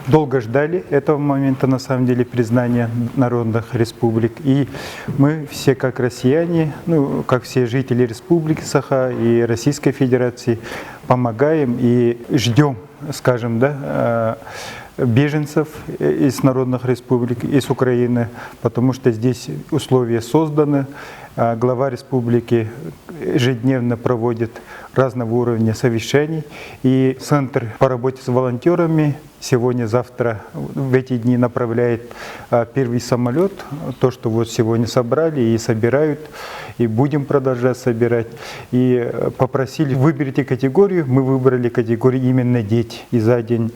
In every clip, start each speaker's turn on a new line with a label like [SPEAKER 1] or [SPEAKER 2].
[SPEAKER 1] Долго ждали этого момента, на самом деле, признания народных республик. И мы все, как россияне, ну, как все жители Республики Саха и Российской Федерации, помогаем и ждем, скажем, да, беженцев из народных республик, из Украины, потому что здесь условия созданы. Глава республики ежедневно проводит разного уровня совещаний. И Центр по работе с волонтерами сегодня-завтра в эти дни направляет первый самолет. То, что вот сегодня собрали и собирают, и будем продолжать собирать. И попросили, выберите категорию. Мы выбрали категорию именно дети. И за день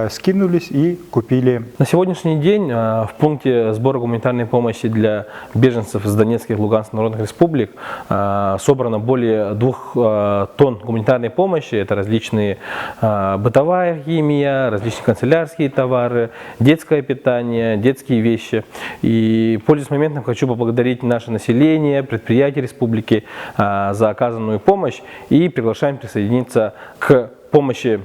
[SPEAKER 1] скинулись и купили.
[SPEAKER 2] На сегодняшний день в пункте сбора гуманитарной помощи для беженцев из Донецких и Луганских народных республик собрано более 2 тонн гуманитарной помощи. Это различные бытовая химия, различные канцелярские товары, детское питание, детские вещи. И, пользуясь моментом, хочу поблагодарить наше население, предприятия республики за оказанную помощь и приглашаем присоединиться к помощи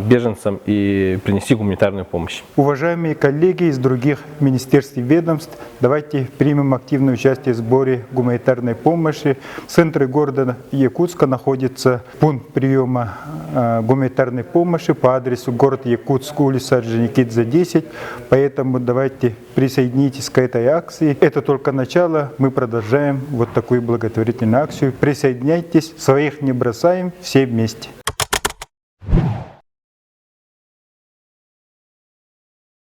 [SPEAKER 2] беженцам и принести гуманитарную помощь.
[SPEAKER 1] Уважаемые коллеги из других министерств и ведомств, давайте примем активное участие в сборе гуманитарной помощи. В центре города Якутска находится пункт приема гуманитарной помощи по адресу город Якутск, улица Орджоникидзе, 10. Поэтому давайте присоединитесь к этой акции. Это только начало, мы продолжаем вот такую благотворительную акцию. Присоединяйтесь, своих не бросаем, все вместе.